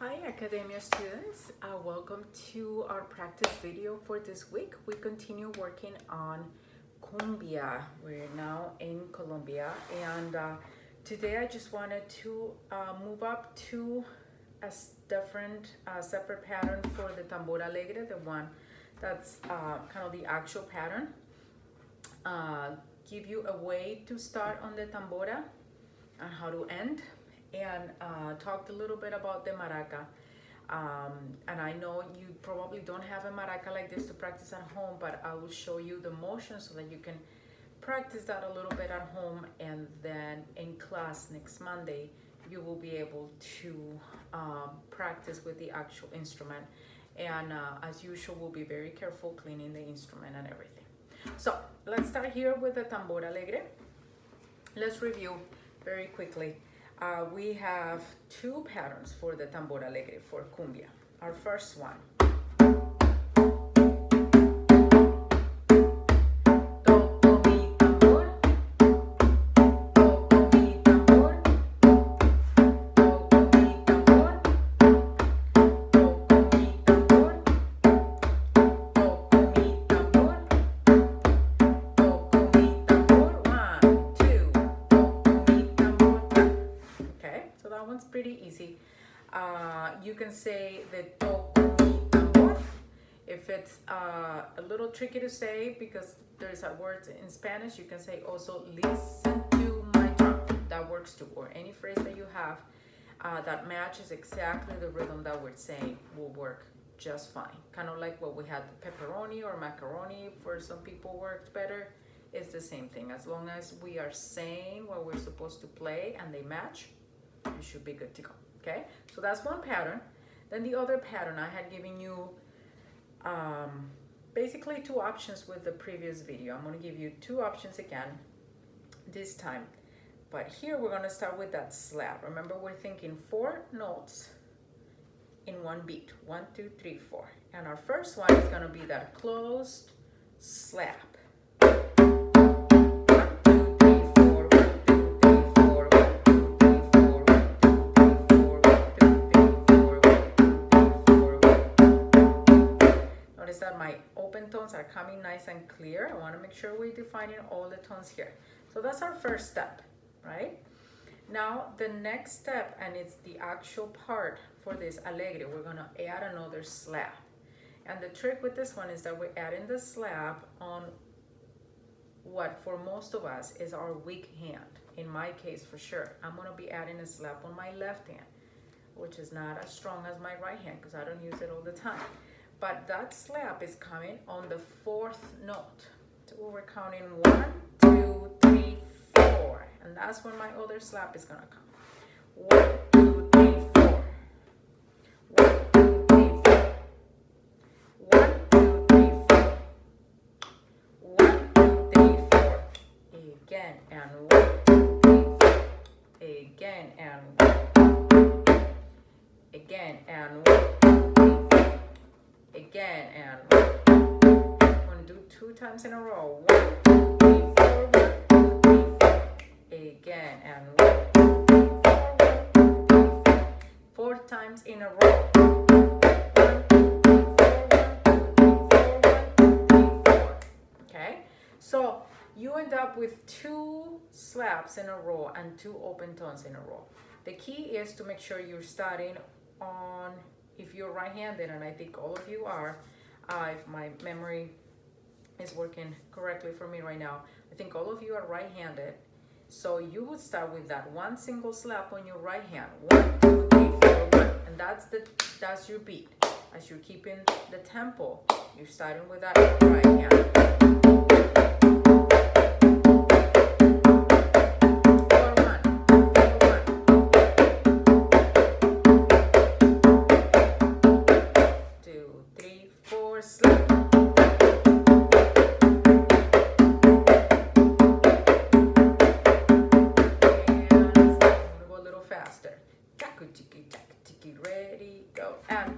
Hi Academia students, welcome to our practice video for this week. We continue working on cumbia. We're now in Colombia and today I just wanted to move up to a different separate pattern for the tambor alegre, the one that's kind of the actual pattern. Give you a way to start on the tambora and how to end, and talked a little bit about the maraca. And I know you probably don't have a maraca like this to practice at home, but I will show you the motion so that you can practice that a little bit at home, and then in class next Monday you will be able to practice with the actual instrument. And as usual, we'll be very careful cleaning the instrument and everything. So let's start here with the tambor alegre. Let's review very quickly. We have two patterns for the tambor alegre for cumbia. Our first one. Toco mi tambor, toco mi tambor, toco mi tambor, toco mi tambor, toco mi tambor, toco mi tambor. 1, 2, toco mi tambor. Okay, so that one's pretty easy. You can say the toco mi tambor. If it's a little tricky to say because there's a word in Spanish, you can say also listen to my drum. That works too. Or any phrase that you have that matches exactly the rhythm that we're saying will work just fine. Kind of like what we had, pepperoni or macaroni for some people worked better. It's the same thing. As long as we are saying what we're supposed to play and they match, you should be good to go. Okay, so that's one pattern. Then the other pattern, I had given you basically two options with the previous video. I'm going to give you two options again this time, but here we're going to start with that slap. Remember, we're thinking 4 notes in one beat, 1, 2, 3, 4, and our first one is going to be that closed slap. That my open tones are coming nice and clear. I want to make sure we're defining all the tones here. So that's our first step, right? Now the next step, and it's the actual part for this alegre, we're going to add another slap. And the trick with this one is that we're adding the slap on what for most of us is our weak hand. In my case, for sure, I'm going to be adding a slap on my left hand, which is not as strong as my right hand because I don't use it all the time. But that slap is coming on the 4th note. So we're counting 1, 2, 3, 4. And that's when my other slap is gonna come. 1, 2, 3, 4. 1, 2, 3, 4. 1, 2, 3, 4. 1, 2, 3, 4. Again, and 1, 2, 3, 4. Again, and 1. Again, and 1. Again, and I'm going to do 2 times in a row. 1, 2, 3, 4, 1, 2, 3, 4. Again, and 1, 2, 3, 4, 1, 2, 3, 4. 4 times in a row. 1, 2, 3, 4, 1, 2, 3, 4, 1, 2, 3, 4. Okay, so you end up with 2 slaps in a row and 2 open tones in a row. The key is to make sure you're starting on, if you're right-handed, and I think all of you are, if my memory is working correctly for me right now, I think all of you are right-handed. So you would start with that 1 single slap on your right hand. 1, 2, 3, 4, 1, and that's your beat. As you're keeping the tempo, you're starting with that right hand. Ready, go, and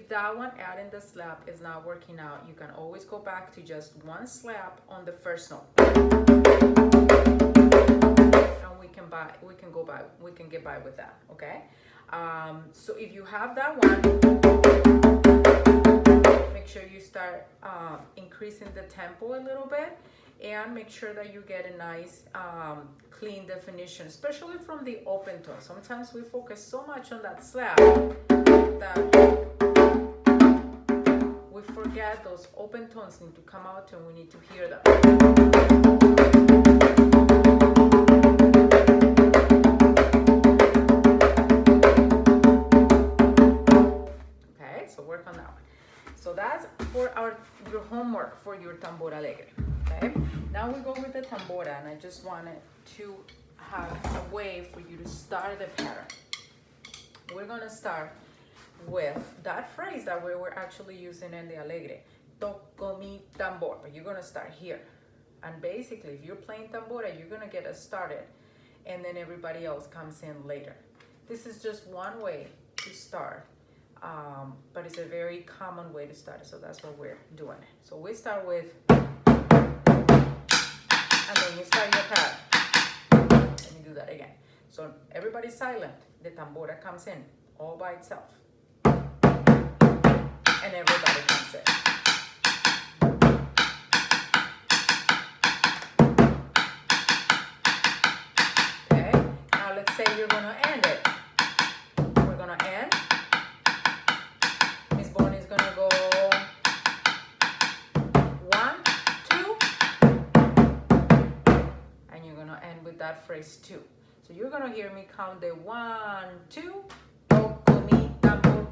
if that one, adding the slap, is not working out, you can always go back to just one slap on the first note. And we can get by with that, okay? So if you have that one, make sure you start increasing the tempo a little bit, and make sure that you get a nice clean definition, especially from the open tone. Sometimes we focus so much on that slap that we forget those open tones need to come out and we need to hear them. Okay, so work on that one. So that's for your homework for your tambor alegre. Okay, now we go with the tambora, and I just wanted to have a way for you to start the pattern. We're gonna start with that phrase that we were actually using in the alegre, toco mi tambor, but you're gonna start here. And basically, if you're playing tambora, you're gonna get us started, and then everybody else comes in later. This is just one way to start, but it's a very common way to start, so that's what we're doing. So we start with, and then you start your pattern. Let me do that again. So everybody's silent. The tambora comes in all by itself. And everybody comes in. Okay, now let's say you're gonna end it. We're gonna end. Miss Bonnie's gonna go 1, 2, and you're gonna end with that phrase 2. So you're gonna hear me count the 1, 2, toco mi tambor,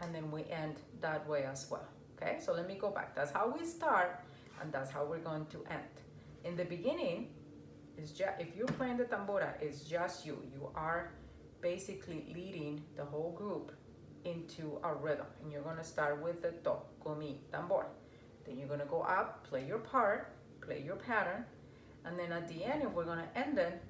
and then we end that way as well. Okay, so let me go back. That's how we start, and that's how we're going to end. In the beginning, it's just, if you're playing the tambora, it's just you. You are basically leading the whole group into a rhythm, and you're gonna start with the toco mi tambor. Then you're gonna go up, play your part, play your pattern, and then at the end, if we're gonna end it,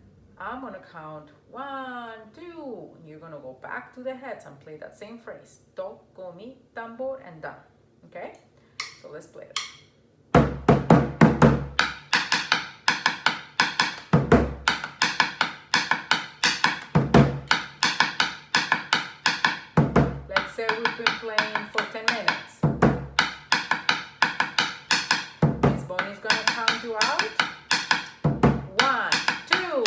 I'm gonna count 1, 2, and you're gonna go back to the heads and play that same phrase, toco mi tambor, and done. Okay? So let's play it. Let's say we've been playing for 10 minutes. Miss Bonnie's gonna count you out. 1, 2.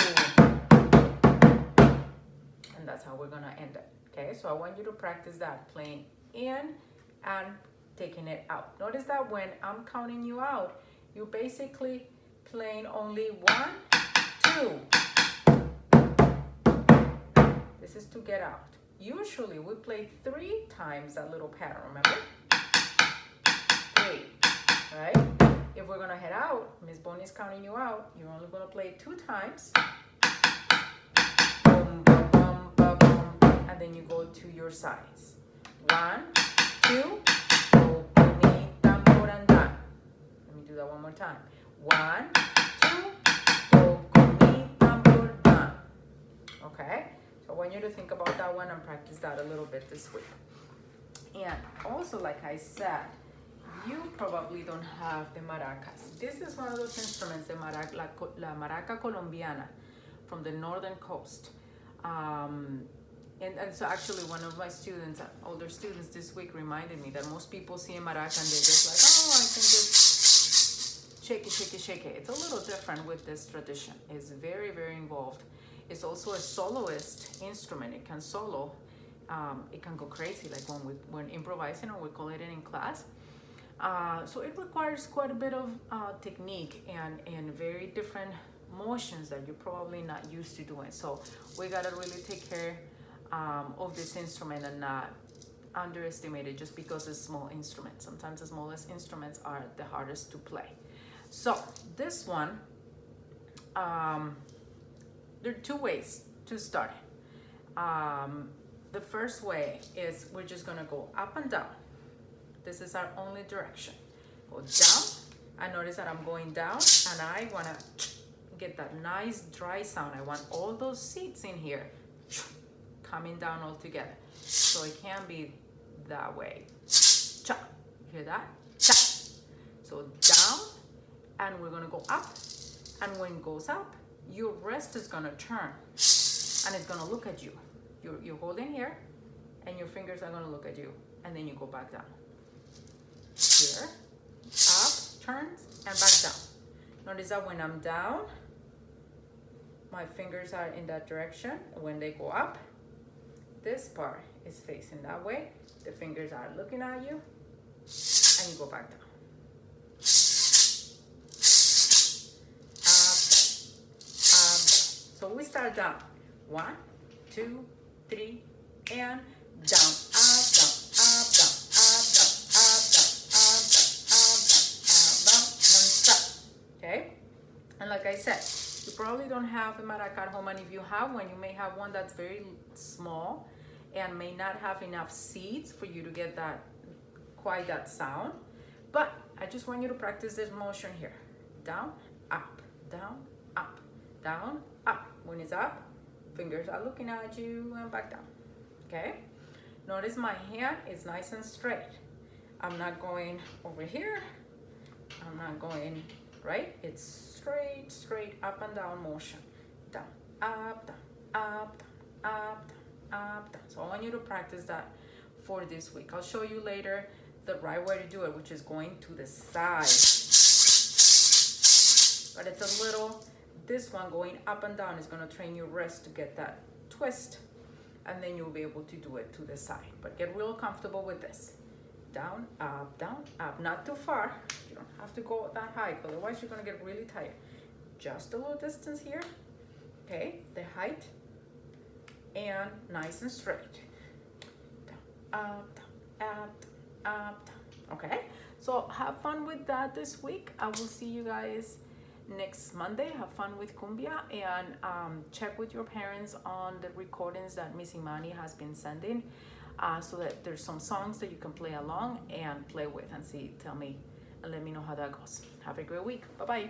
And that's how we're gonna end it. Okay, so I want you to practice that, playing in and taking it out. Notice that when I'm counting you out, you're basically playing only 1, 2. This is to get out. Usually we play 3 times that little pattern, remember? 3, right? If we're gonna head out, Miss Bonnie's counting you out, you're only gonna play 2 times. Boom, boom, boom, boom, boom, and then you go to your sides. 1, 2, toco mi tambor, and done. Let me do that one more time. 1, 2, toco mi tambor, done. Okay? So I want you to think about that one and practice that a little bit this week. And also, like I said, you probably don't have the maracas. This is one of those instruments, the la maraca colombiana from the northern coast. And so actually one of my students, older students this week, reminded me that most people see a maraca and they're just like, oh, I can just shake it, shake it, shake it. It's a little different with this tradition. It's very, very involved. It's also a soloist instrument. It can solo. It can go crazy, like when improvising, or we call it in class. So it requires quite a bit of technique and very different motions that you're probably not used to doing. So we gotta really take care of this instrument and not underestimate it just because it's a small instrument. Sometimes the smallest instruments are the hardest to play. So this one, there are 2 ways to start it. The first way is we're just gonna go up and down. This is our only direction. Go down, and notice that I'm going down, and I wanna get that nice dry sound. I want all those seeds in here coming down all together. So it can be that way. Cha. Hear that? Cha. So down, and we're gonna go up. And when it goes up, your wrist is gonna turn, and it's gonna look at you. You're holding here, and your fingers are gonna look at you, and then you go back down. Here, up, turns, and back down. Notice that when I'm down, my fingers are in that direction. When they go up, this part is facing that way. The fingers are looking at you, and you go back down. So we start down. 1, 2, 3, and down, up, down, up, down, up, down, up, down, up, down, up, down, up, down, and stop. Okay? And like I said, you probably don't have a maraca at home, and if you have one, you may have one that's very small and may not have enough seeds for you to get quite that sound. But I just want you to practice this motion here. Down, up, down, up, down, up. When it's up, fingers are looking at you, and back down. Okay? Notice my hand is nice and straight. I'm not going over here. I'm not going right. It's straight up and down motion. Down, up, down, up, down, up, down, up, down. So I want you to practice that for this week. I'll show you later the right way to do it, which is going to the side. But it's a little, this one going up and down is going to train your wrist to get that twist, and then you'll be able to do it to the side. But get real comfortable with this. Down, up, not too far. You don't have to go that high, otherwise you're going to get really tired. Just a little distance here. Okay, the height, and nice and straight. Down, up, down. Okay, so have fun with that this week. I will see you guys next Monday. Have fun with cumbia, and check with your parents on the recordings that Miss Imani has been sending, so that there's some songs that you can play along and play with, and tell me and let me know how that goes. Have a great week. Bye bye.